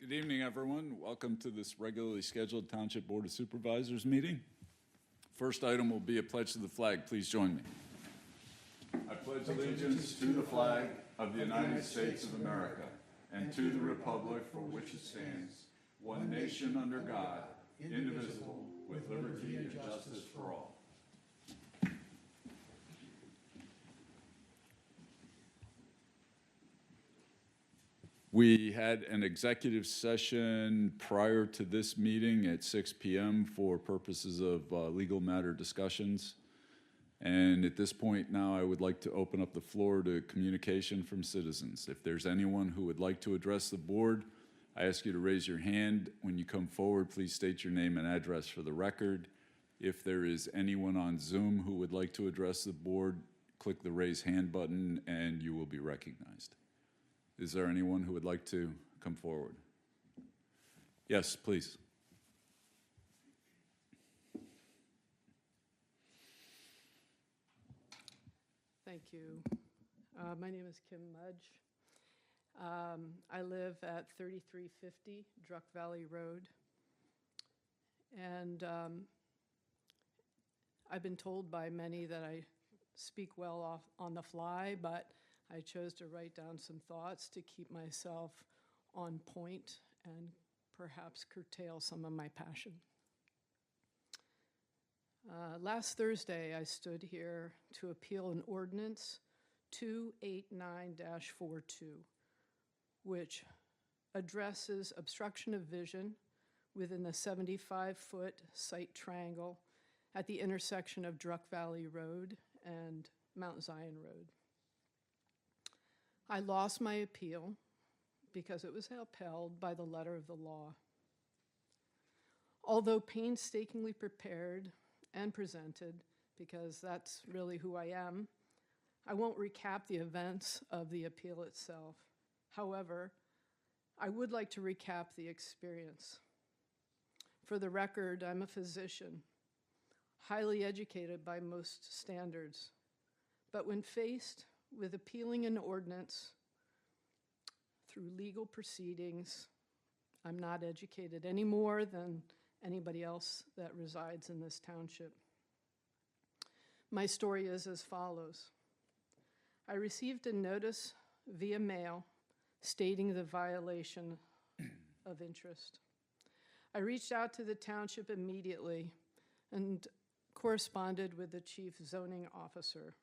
Good evening, everyone. Welcome to this regularly scheduled Township Board of Supervisors meeting. First item will be a pledge to the flag. Please join me. I pledge allegiance to the flag of the United States of America and to the republic for which it stands, one nation under God, indivisible, with liberty and justice for all. We had an executive session prior to this meeting at 6 p.m. for purposes of legal matter discussions. And at this point now, I would like to open up the floor to communication from citizens. If there's anyone who would like to address the board, I ask you to raise your hand. When you come forward, please state your name and address for the record. If there is anyone on Zoom who would like to address the board, click the raise hand button and you will be recognized. Is there anyone who would like to come forward? Yes, please. Thank you. My name is Kim Mudge. I live at 3350 Druck Valley Road. And I've been told by many that I speak well off on the fly, but I chose to write down some thoughts to keep myself on point and perhaps curtail some of my passion. Last Thursday, I stood here to appeal an ordinance 289-42, which addresses obstruction of vision within the 75-foot site triangle at the intersection of Druck Valley Road and Mount Zion Road. I lost my appeal because it was upheld by the letter of the law. Although painstakingly prepared and presented, because that's really who I am, I won't recap the events of the appeal itself. However, I would like to recap the experience. For the record, I'm a physician, highly educated by most standards, but when faced with appealing an ordinance through legal proceedings, I'm not educated any more than anybody else that resides in this township. My story is as follows. I received a notice via mail stating the violation of interest. I reached out to the township immediately and corresponded with the chief zoning officer.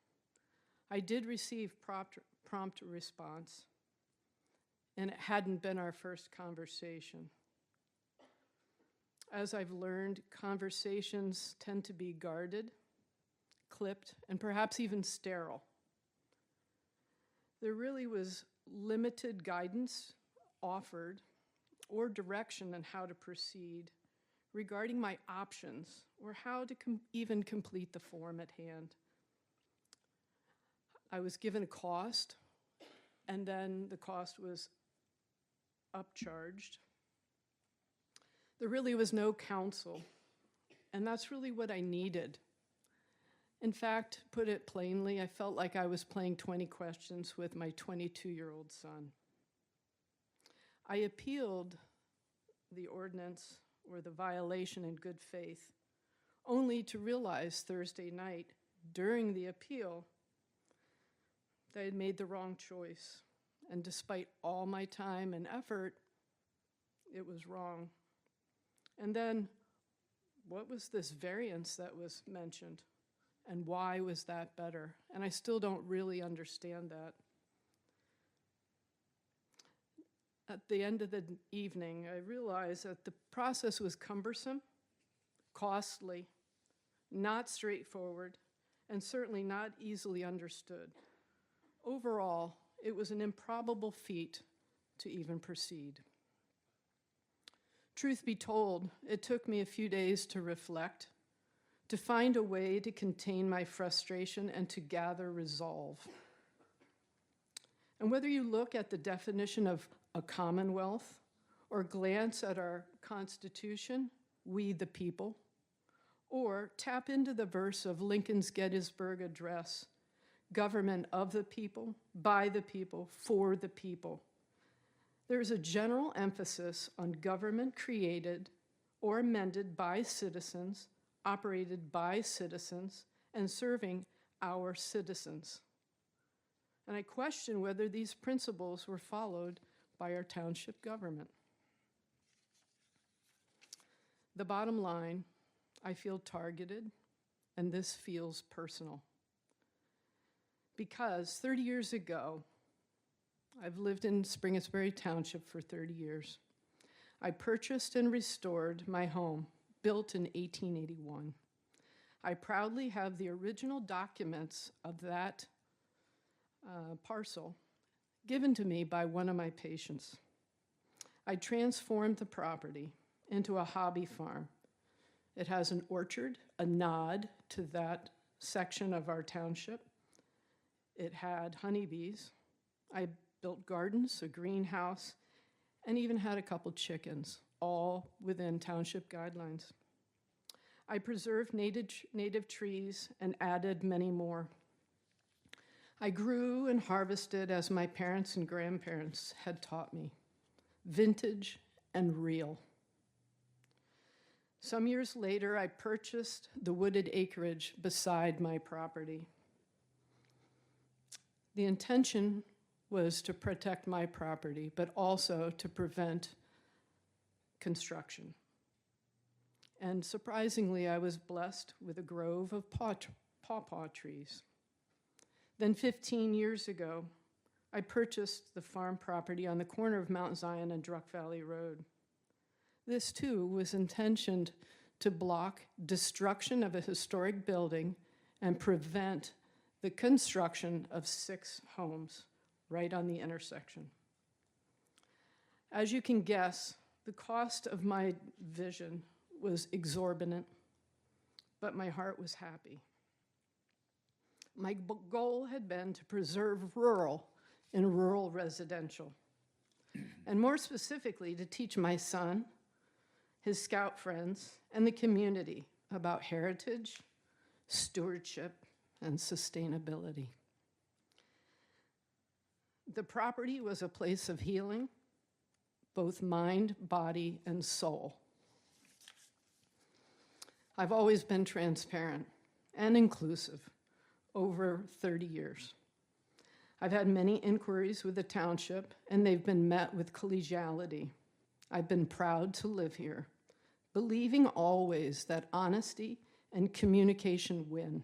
I did receive prompt response, and it hadn't been our first conversation. As I've learned, conversations tend to be guarded, clipped, and perhaps even sterile. There really was limited guidance offered or direction on how to proceed regarding my options or how to even complete the form at hand. I was given a cost, and then the cost was upcharged. There really was no counsel, and that's really what I needed. In fact, put it plainly, I felt like I was playing 20 questions with my 22-year-old son. I appealed the ordinance or the violation in good faith, only to realize Thursday night during the appeal that I had made the wrong choice. And despite all my time and effort, it was wrong. And then, what was this variance that was mentioned? And why was that better? And I still don't really understand that. At the end of the evening, I realized that the process was cumbersome, costly, not straightforward, and certainly not easily understood. Overall, it was an improbable feat to even proceed. Truth be told, it took me a few days to reflect, to find a way to contain my frustration and to gather resolve. And whether you look at the definition of a commonwealth or glance at our Constitution, we the people, or tap into the verse of Lincoln's Gettysburg Address, government of the people, by the people, for the people, There is a general emphasis on government created or amended by citizens, operated by citizens, and serving our citizens. And I question whether these principles were followed by our township government. The bottom line, I feel targeted, and this feels personal. Because 30 years ago, I've lived in Springettsbury Township for 30 years. I purchased and restored my home, built in 1881. I proudly have the original documents of that parcel given to me by one of my patients. I transformed the property into a hobby farm. It has an orchard, a nod to that section of our township. It had honeybees. I built gardens, a greenhouse, and even had a couple chickens, all within township guidelines. I preserved native trees and added many more. I grew and harvested as my parents and grandparents had taught me, vintage and real. Some years later, I purchased the wooded acreage beside my property. The intention was to protect my property, but also to prevent construction. And surprisingly, I was blessed with a grove of pawpaw trees. Then 15 years ago, I purchased the farm property on the corner of Mount Zion and Druck Valley Road. This too was intentioned to block destruction of a historic building and prevent the construction of 6 homes right on the intersection. As you can guess, the cost of my vision was exorbitant, but my heart was happy. My goal had been to preserve rural in rural residential, and more specifically, to teach my son, his scout friends, and the community about heritage, stewardship, and sustainability. The property was a place of healing, both mind, body, and soul. I've always been transparent and inclusive over 30 years. I've had many inquiries with the township, and they've been met with collegiality. I've been proud to live here, believing always that honesty and communication win.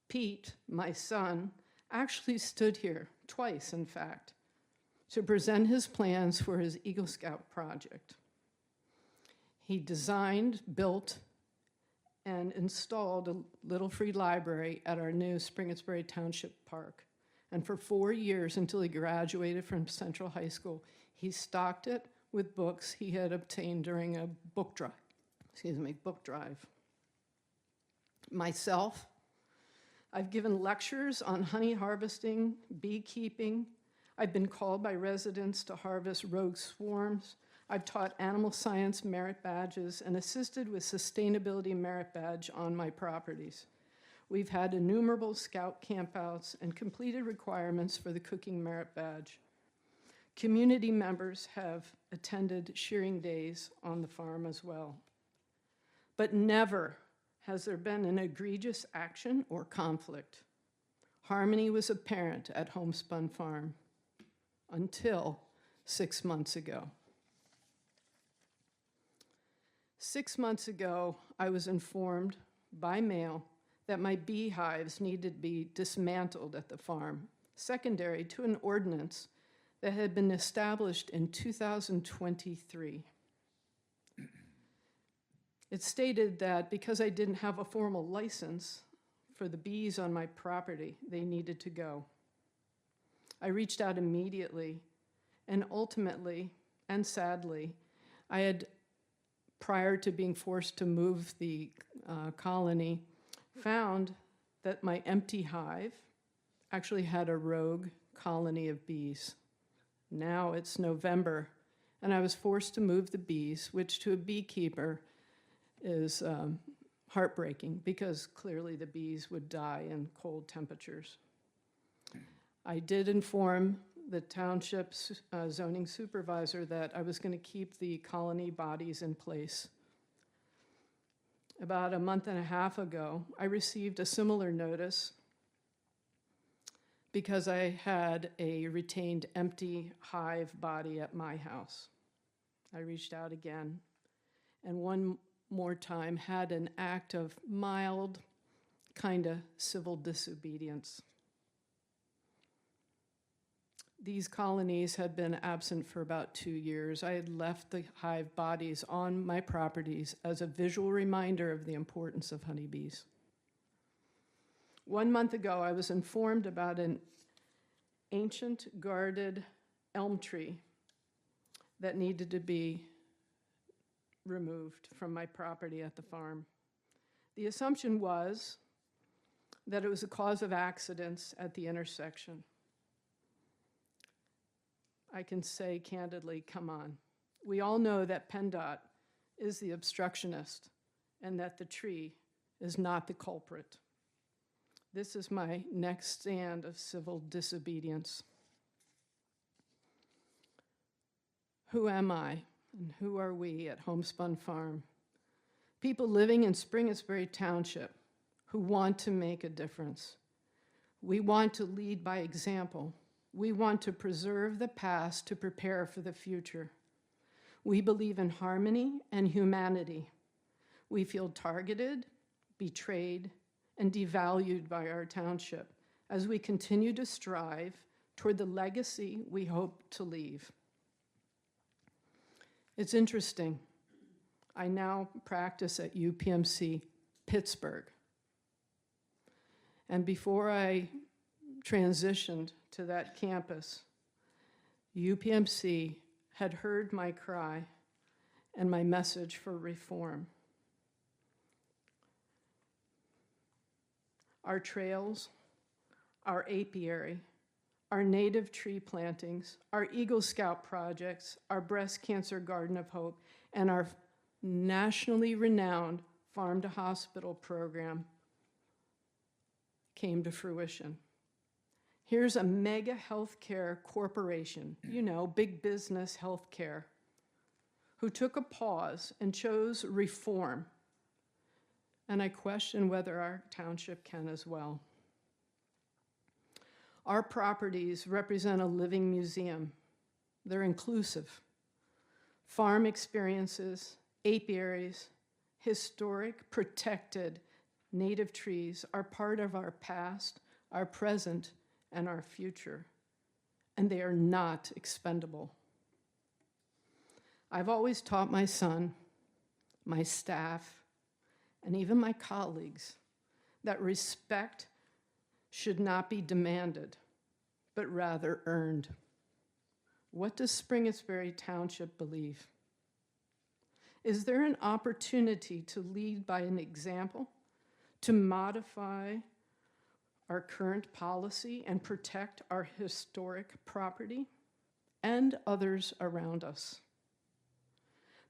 Pete, my son, actually stood here, twice in fact, to present his plans for his Eagle Scout project. He designed, built, and installed a little free library at our new Springettsbury Township Park. And for 4 years, until he graduated from Central High School, he stocked it with books he had obtained during a book drive. Myself, I've given lectures on honey harvesting, beekeeping. I've been called by residents to harvest rogue swarms. I've taught animal science merit badges and assisted with sustainability merit badge on my properties. We've had innumerable scout campouts and completed requirements for the cooking merit badge. Community members have attended shearing days on the farm as well. But never has there been an egregious action or conflict. Harmony was apparent at Homespun Farm until 6 months ago. 6 months ago, I was informed by mail that my beehives needed to be dismantled at the farm, secondary to an ordinance that had been established in 2023. It stated that because I didn't have a formal license for the bees on my property, they needed to go. I reached out immediately, and ultimately, and sadly, I had, prior to being forced to move the colony, found that my empty hive actually had a rogue colony of bees. Now it's November, and I was forced to move the bees, which to a beekeeper is heartbreaking because clearly the bees would die in cold temperatures. I did inform the township zoning supervisor that I was going to keep the colony bodies in place. About a month and a half ago, I received a similar notice because I had a retained empty hive body at my house. I reached out again, and one more time had an act of mild, kind of civil disobedience. These colonies had been absent for about 2 years. I had left the hive bodies on my properties as a visual reminder of the importance of honeybees. 1 month ago, I was informed about an ancient guarded elm tree that needed to be removed from my property at the farm. The assumption was that it was a cause of accidents at the intersection. I can say candidly, come on. We all know that PennDOT is the obstructionist and that the tree is not the culprit. This is my next stand of civil disobedience. Who am I and who are we at Homespun Farm? People living in Springettsbury Township who want to make a difference. We want to lead by example. We want to preserve the past to prepare for the future. We believe in harmony and humanity. We feel targeted, betrayed, and devalued by our township as we continue to strive toward the legacy we hope to leave. It's interesting. I now practice at UPMC Pittsburgh. And before I transitioned to that campus, UPMC had heard my cry and my message for reform. Our trails, our apiary, our native tree plantings, our Eagle Scout projects, our breast cancer garden of hope, and our nationally renowned farm to hospital program came to fruition. Here's a mega healthcare corporation, big business healthcare, who took a pause and chose reform. And I question whether our township can as well. Our properties represent a living museum. They're inclusive. Farm experiences, apiaries, historic, protected native trees are part of our past, our present, and our future, and they are not expendable. I've always taught my son, my staff, and even my colleagues that respect should not be demanded, but rather earned. What does Springettsbury Township believe? Is there an opportunity to lead by an example, to modify our current policy and protect our historic property and others around us?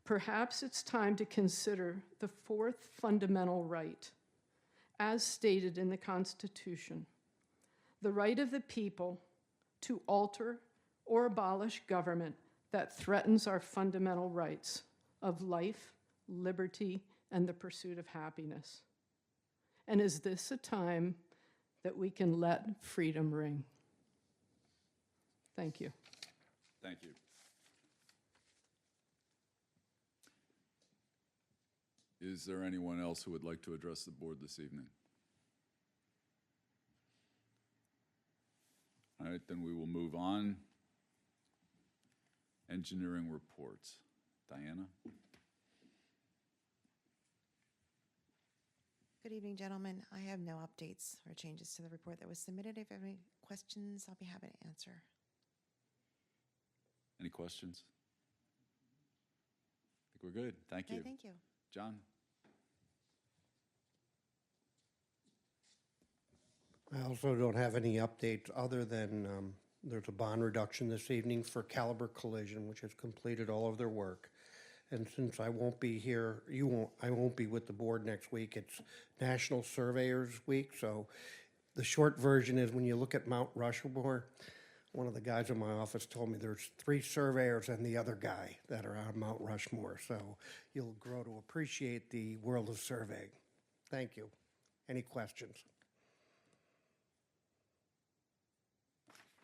Perhaps it's time to consider the fourth fundamental right, as stated in the Constitution, the right of the people to alter or abolish government that threatens our fundamental rights of life, liberty, and the pursuit of happiness. And is this a time that we can let freedom ring? Thank you. Thank you. Is there anyone else who would like to address the board this evening? All right, then we will move on. Engineering reports. Diana? Good evening, gentlemen. I have no updates or changes to the report that was submitted. If you have any questions, I'll be happy to answer. Any questions? I think we're good. Thank you. Okay, thank you. John? I also don't have any updates other than there's a bond reduction this evening for Caliber Collision, which has completed all of their work. And since I won't be here, I won't be with the board next week. It's National Surveyors Week. So the short version is when you look at Mount Rushmore, one of the guys in my office told me there's 3 surveyors and the other guy that are on Mount Rushmore. So you'll grow to appreciate the world of surveying. Thank you. Any questions?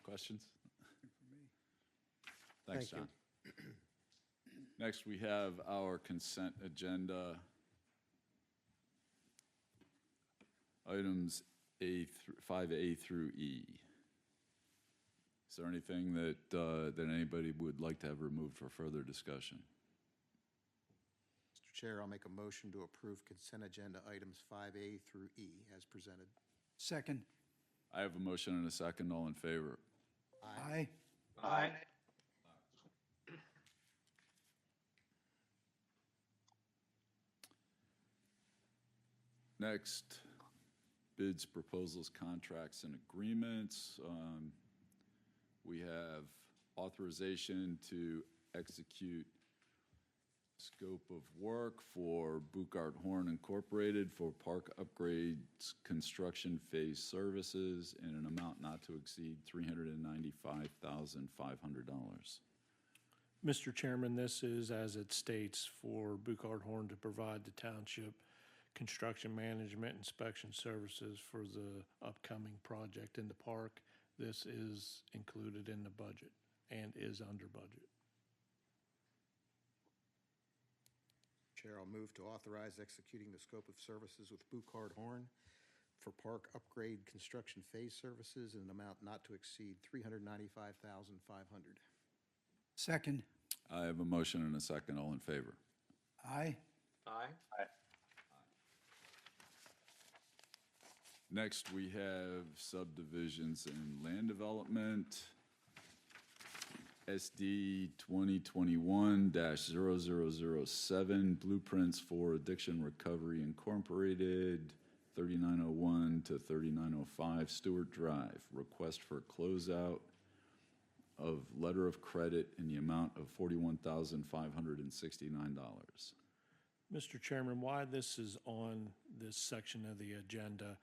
Questions? Thanks, Thank you. John. Next, we have our consent agenda. Items 5A through E. Is there anything that anybody would like to have removed for further discussion? Mr. Chair, I'll make a motion to approve consent agenda items 5A through E as presented. Second. I have a motion and a second. All in favor? Aye. Aye. Next, bids, proposals, contracts, and agreements. We have authorization to execute scope of work for Buchard Horn Incorporated for park upgrades construction phase services in an amount not to exceed $395,500. Mr. Chairman, this is, as it states, for Buchard Horn to provide the township construction management inspection services for the upcoming project in the park. This is included in the budget and is under budget. Chair, I'll move to authorize executing the scope of services with Buchard Horn for park upgrade construction phase services in an amount not to exceed $395,500. Second. I have a motion and a second. All in favor? Aye. Aye. Next, we have subdivisions and land development. SD 2021-0007, Blueprints for Addiction Recovery Incorporated, 3901 to 3905 Stewart Drive. Request for closeout of letter of credit in the amount of $41,569. Mr. Chairman, why this is on this section of the agenda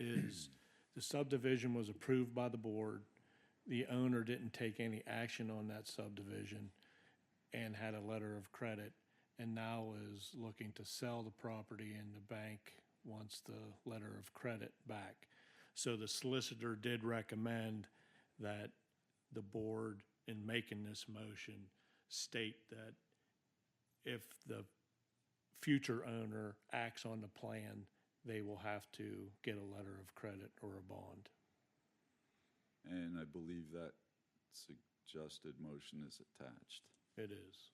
is the subdivision was approved by the board. The owner didn't take any action on that subdivision and had a letter of credit, and now is looking to sell the property, and the bank wants the letter of credit back. So the solicitor did recommend that the board, in making this motion, state that if the future owner acts on the plan, they will have to get a letter of credit or a bond. And I believe that suggested motion is attached. It is.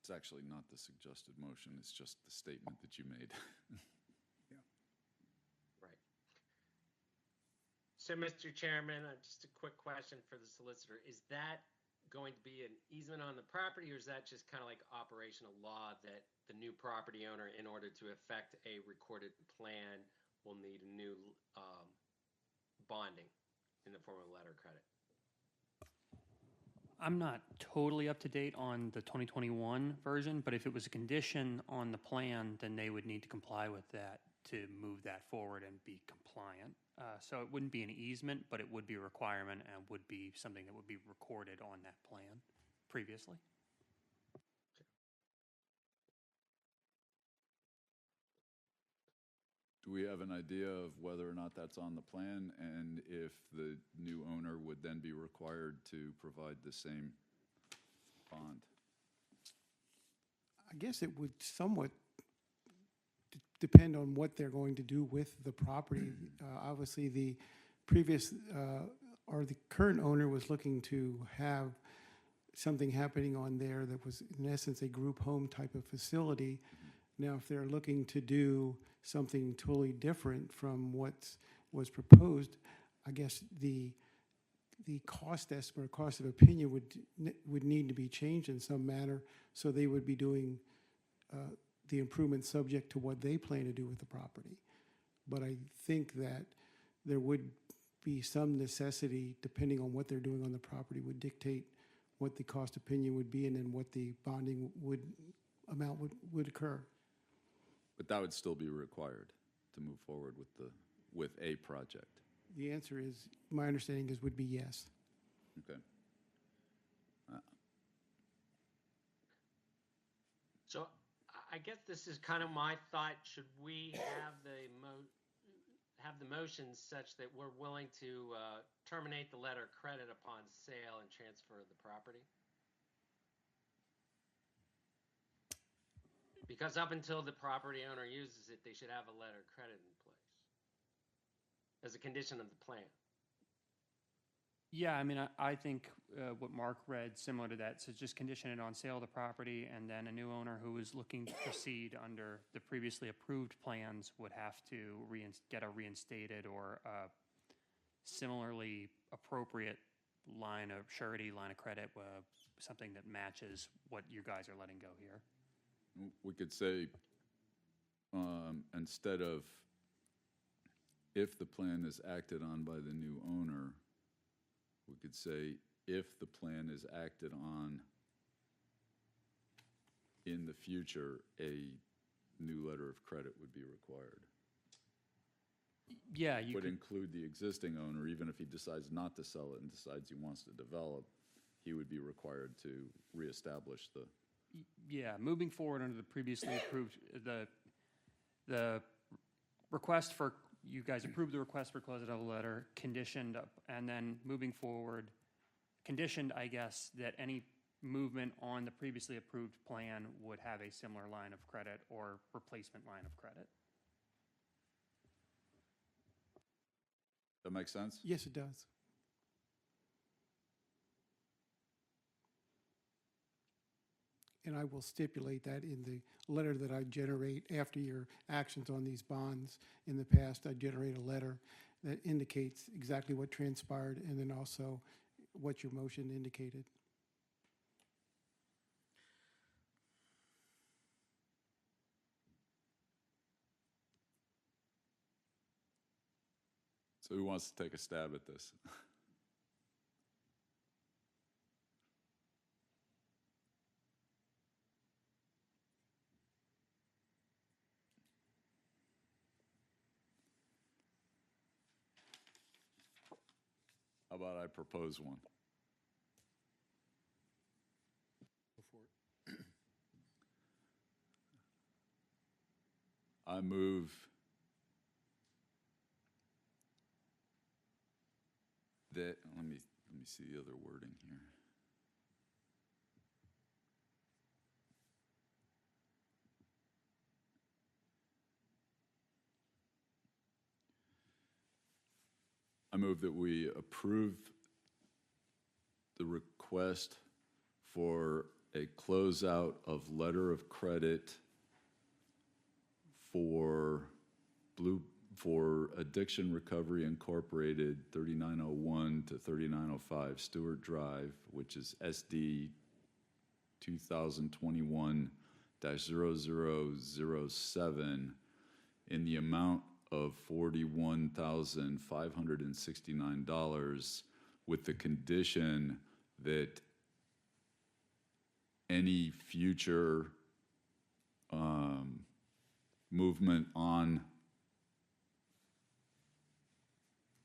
It's actually not the suggested motion, it's just the statement that you made. Right. So, Mr. Chairman, just a quick question for the solicitor. Is that going to be an easement on the property, or is that just kind of like operational law that the new property owner, in order to effect a recorded plan, will need a new bonding in the form of a letter of credit? I'm not totally up to date on the 2021 version, but if it was a condition on the plan, then they would need to comply with that to move that forward and be compliant. So it wouldn't be an easement, but it would be a requirement and would be something that would be recorded on that plan previously. Do we have an idea of whether or not that's on the plan, and if the new owner would then be required to provide the same bond? I guess it would somewhat depend on what they're going to do with the property. Obviously, the previous or the current owner was looking to have something happening on there that was, in essence, a group home type of facility. Now, if they're looking to do something totally different from what was proposed, I guess the cost estimate or cost of opinion would need to be changed in some manner, so they would be doing the improvement subject to what they plan to do with the property. But I think that there would be some necessity, depending on what they're doing on the property, would dictate what the cost opinion would be and then what the bonding amount would occur. But that would still be required to move forward with a project. The answer is, my understanding is would be yes. Okay. So I guess this is kind of my thought. Should we have the motion such that we're willing to terminate the letter of credit upon sale and transfer of the property? Because up until the property owner uses it, they should have a letter of credit in place as a condition of the plan. Yeah, I mean, I think what Mark read, similar to that, so just condition it on sale of the property, and then a new owner who is looking to proceed under the previously approved plans would have to get a reinstated or similarly appropriate line of surety, line of credit, something that matches what you guys are letting go here. We could say, instead of if the plan is acted on by the new owner, we could say if the plan is acted on in the future, a new letter of credit would be required. Yeah, you Would could, include the existing owner, even if he decides not to sell it and decides he wants to develop, he would be required to reestablish the. yeah, moving forward under the previously approved, the request for, you guys approved the request for closing of the letter, conditioned up, and then moving forward, conditioned, I guess, that any movement on the previously approved plan would have a similar line of credit or replacement line of credit. That makes sense? Yes, it does. And I will stipulate that in the letter that I generate after your actions on these bonds. In the past, I generate a letter that indicates exactly what transpired and then also what your motion indicated. So who wants to take a stab at this? How about I propose one? Go for it. I move that, let me see the other wording here. I move that we approve the request for a closeout of letter of credit for Addiction Recovery Incorporated, 3901 to 3905 Stewart Drive, which is SD 2021-0007, in the amount of $41,569, with the condition that any future movement on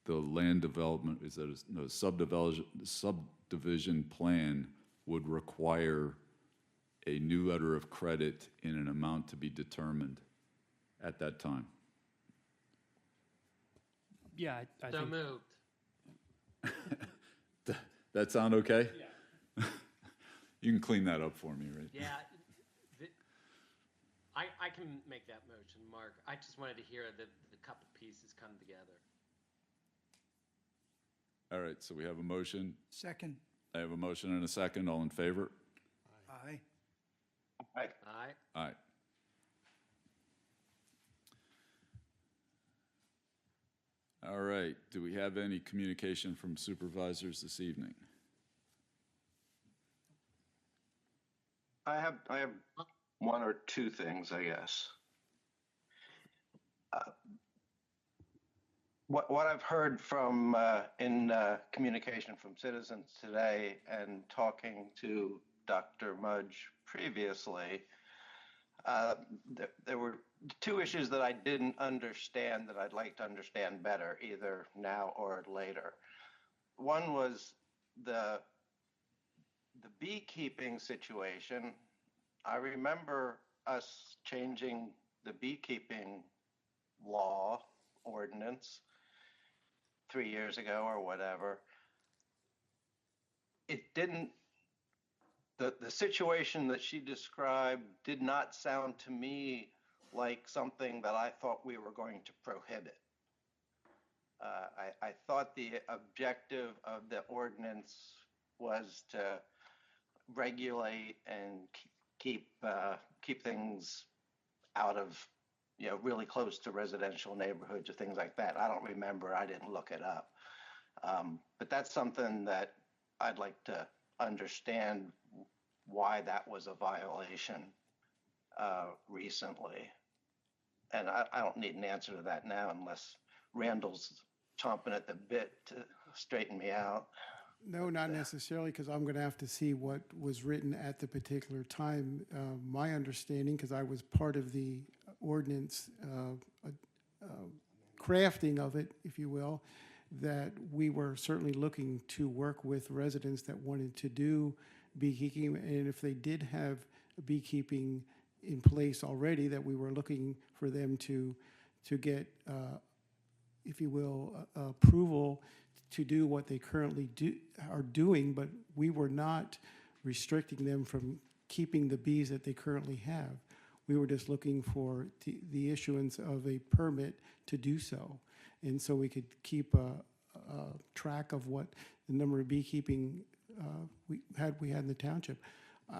the land development, is that no, subdivision plan would require a new letter of credit in an amount to be determined at that time. Yeah, I So think. moved. That sound okay? Yeah. You can clean that up for me, right? Yeah. I can make that motion, Mark. I just wanted to hear the couple pieces come together. All right, so we have a motion. Second. I have a motion and a second. All in favor? Aye. Aye. Aye. All right, do we have any communication from supervisors this evening? I have one or two things, I guess. what I've heard from in communication from citizens today and talking to Dr. Mudge previously, there were two issues that I didn't understand that I'd like to understand better, either now or later. One was the beekeeping situation. I remember us changing the beekeeping law ordinance 3 years ago or whatever. It didn't, the situation that she described did not sound to me like something that I thought we were going to prohibit. I thought the objective of the ordinance was to regulate and keep things out of, really close to residential neighborhoods or things like that. I don't remember. I didn't look it up. But that's something that I'd like to understand why that was a violation recently. And I don't need an answer to that now unless Randall's chomping at the bit to straighten me out. No, not necessarily, because I'm going to have to see what was written at the particular time. My understanding, because I was part of the ordinance crafting of it, if you will, that we were certainly looking to work with residents that wanted to do beekeeping, and if they did have beekeeping in place already, that we were looking for them to get, if you will, approval to do what they currently are doing, but we were not restricting them from keeping the bees that they currently have. We were just looking for the issuance of a permit to do so. And so we could keep a track of what the number of beekeeping we had in the township.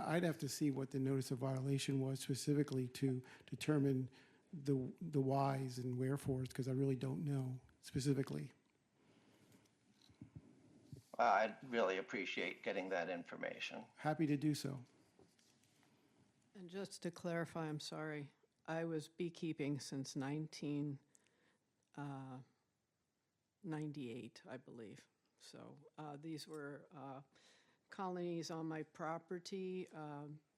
I'd have to see what the notice of violation was specifically to determine the whys and wherefores, because I really don't know specifically. I'd really appreciate getting that information. Happy to do so. And just to clarify, I'm sorry, I was beekeeping since 1998, I believe. So these were colonies on my property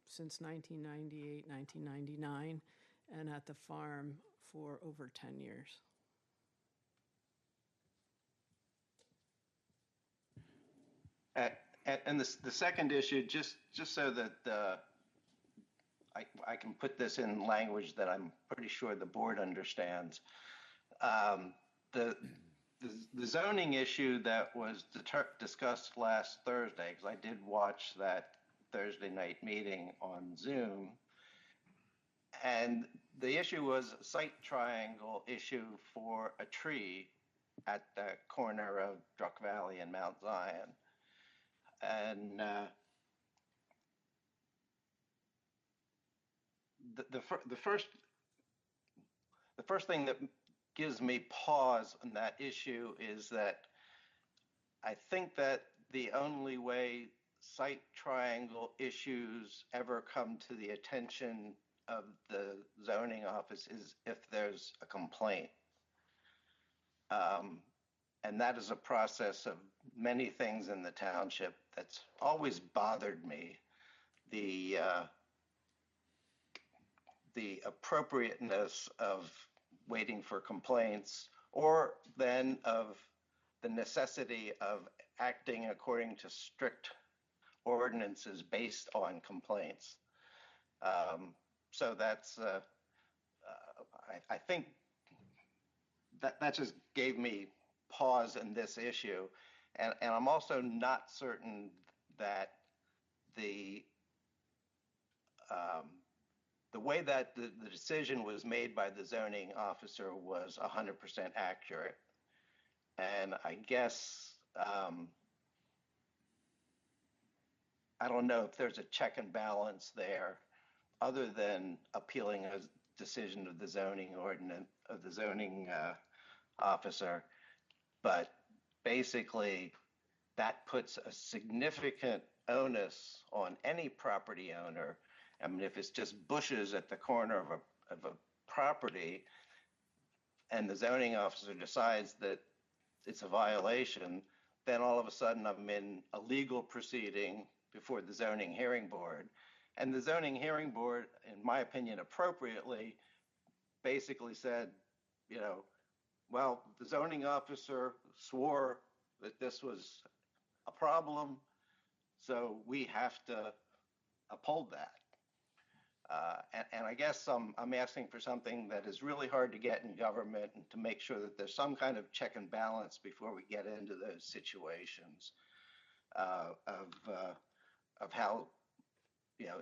since 1998, 1999, and at the farm for over 10 years. And the second issue, just so that I can put this in language that I'm pretty sure the board understands. The zoning issue that was discussed last Thursday, because I did watch that Thursday night meeting on Zoom, and the issue was a site triangle issue for a tree at the corner of Druck Valley and Mount Zion. And the first thing that gives me pause on that issue is that I think that the only way site triangle issues ever come to the attention of the zoning office is if there's a complaint. And that is a process of many things in the township that's always bothered me. The appropriateness of waiting for complaints, or then of the necessity of acting according to strict ordinances based on complaints. So that's, I think that just gave me pause in this issue. And I'm also not certain that the way that the decision was made by the zoning officer was 100% accurate. And I guess, I don't know if there's a check and balance there other than appealing a decision of the zoning ordinance, of the zoning officer. But basically, that puts a significant onus on any property owner. I mean, if it's just bushes at the corner of a property, and the zoning officer decides that it's a violation, then all of a sudden I'm in a legal proceeding before the zoning hearing board. And the zoning hearing board, in my opinion, appropriately, basically said, you know, well, the zoning officer swore that this was a problem, so we have to uphold that. And I guess I'm asking for something that is really hard to get in government, and to make sure that there's some kind of check and balance before we get into those situations of how, you know,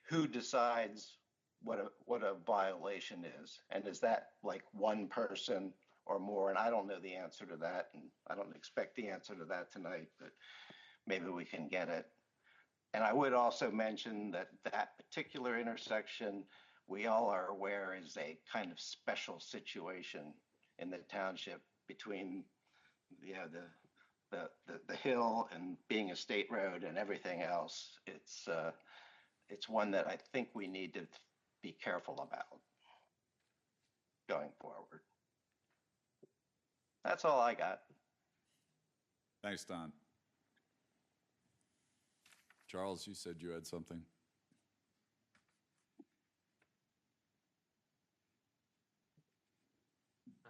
who decides what a violation is, and is that like one person or more? And I don't know the answer to that, and I don't expect the answer to that tonight, but maybe we can get it. And I would also mention that that particular intersection, we all are aware, is a kind of special situation in the township between, you know, the hill and being a state road and everything else. It's one that I think we need to be careful about going forward. That's all I got. Thanks, Don. Charles, you said you had something? I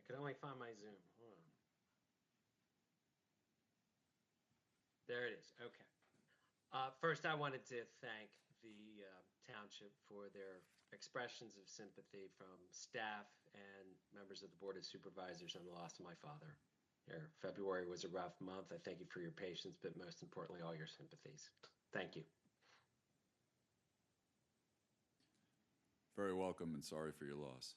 could only find my Zoom. Hold on. There it is. Okay. First, I wanted to thank the township for their expressions of sympathy from staff and members of the Board of Supervisors on the loss of my father. February was a rough month. I thank you for your patience, but most importantly, all your sympathies. Thank you. Very welcome, and sorry for your loss.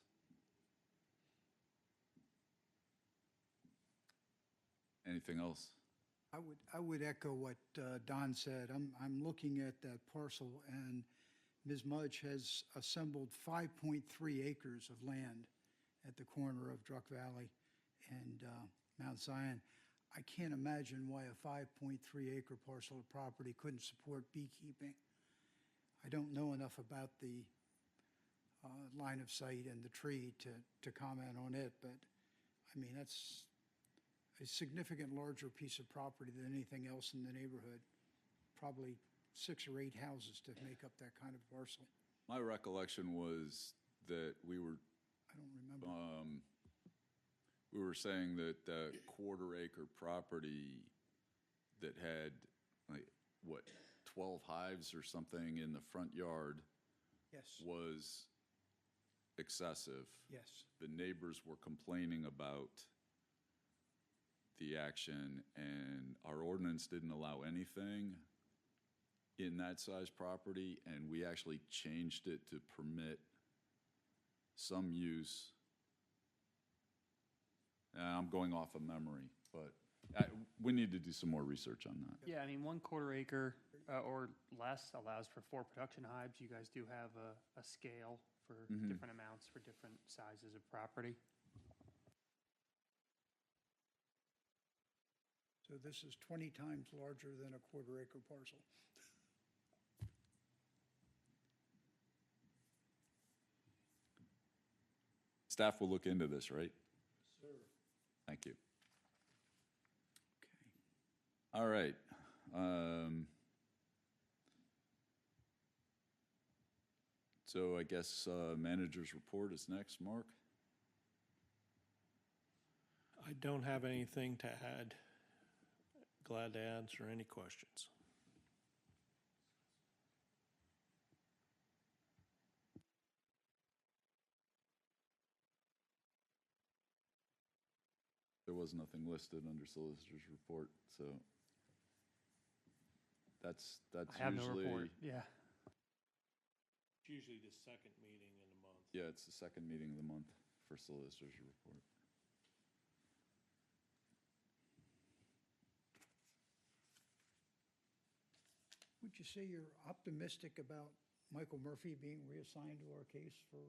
Anything else? I would echo what Don said. I'm looking at that parcel, and Ms. Mudge has assembled 5.3 acres of land at the corner of Druck Valley and Mount Zion. I can't imagine why a 5.3 acre parcel of property couldn't support beekeeping. I don't know enough about the line of sight and the tree to comment on it, but I mean, that's a significant larger piece of property than anything else in the neighborhood. Probably 6 or 8 houses to make up that kind of parcel. My recollection was that we were I don't remember. we were saying that the quarter-acre property that had, like, what, 12 hives or something in the front yard Yes. was excessive. Yes. The neighbors were complaining about the action, and our ordinance didn't allow anything in that size property, and we actually changed it to permit some use. I'm going off of memory, but we need to do some more research on that. Yeah, I mean, 1/4 acre or less allows for 4 production hives. You guys do have a scale for different amounts for different sizes of property. So this is 20 times larger than a 1/4 acre parcel. Staff will look into this, right? Sir. Thank you. Okay. All right. So I guess manager's report is next. Mark? I don't have anything to add. Glad to answer any questions. There was nothing listed under solicitor's report, so that's I have usually. no report, yeah. It's usually the second meeting in the month. Yeah, it's the second meeting of the month for solicitor's report. Would you say you're optimistic about Michael Murphy being reassigned to our case for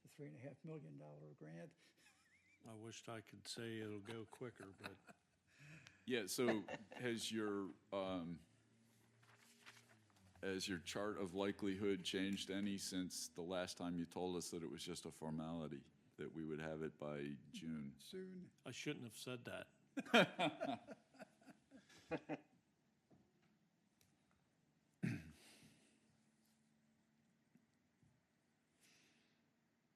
the $3.5 million grant? I wished I could say it'll go quicker, but Has your chart of likelihood changed any since the last time you told us that it was just a formality, that we would have it by June? Soon. I shouldn't have said that.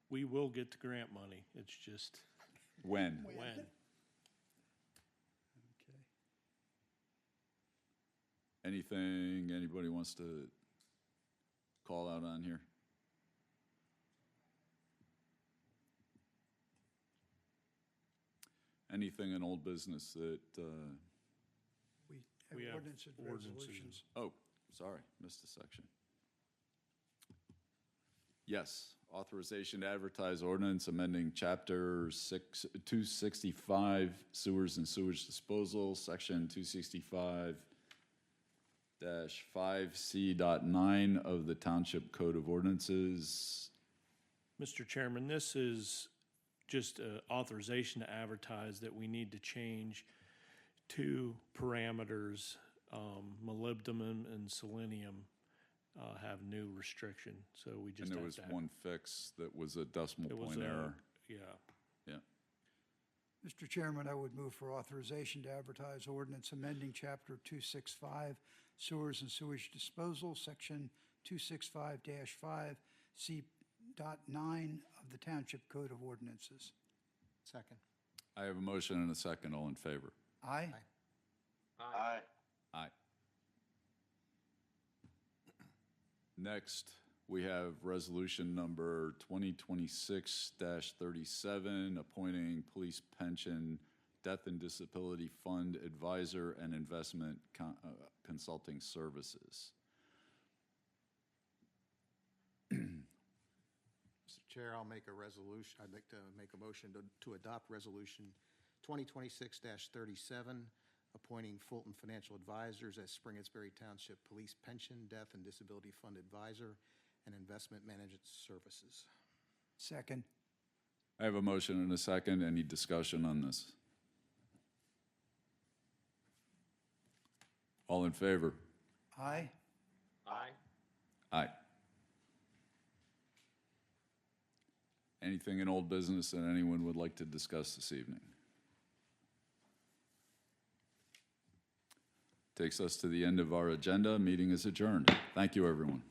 We will get the grant money. It's just When? when. Okay. Anything anybody wants to call out on here? Anything in old business that, We We have have ordinance and ordinances. resolutions. oh, sorry, missed a section. Yes, authorization to advertise ordinance amending chapter 265 sewers and sewage disposal, section 265-5C.9 of the Township Code of Ordinances. Mr. Chairman, this is just authorization to advertise that we need to change two parameters. Molybdenum and selenium have new restriction, so we And just there have was to. one fix that was a decimal It was point a- error. Yeah, Yeah. Mr. Chairman, I would move for authorization to advertise ordinance amending Chapter 265 Sewers and Sewage Disposal, Section 265-5C.9 of the Township Code of Ordinances. Second. I have a motion and a second. All in favor? Aye? Aye. Aye. Next, we have resolution number 2026-37, appointing police pension, death and disability fund advisor and investment consulting services. Mr. Chair, I'll make a resolution, I'd like to make a motion to adopt Resolution 2026-37, appointing Fulton Financial Advisors as Springettsbury Township Police Pension, Death, and Disability Fund Advisor and Investment Management Services. Second? I have a motion and a second. Any discussion on this? All in favor? Aye? Aye. Aye. Anything in old business that anyone would like to discuss this evening? Takes us to the end of our agenda. Meeting is adjourned. Thank you, everyone.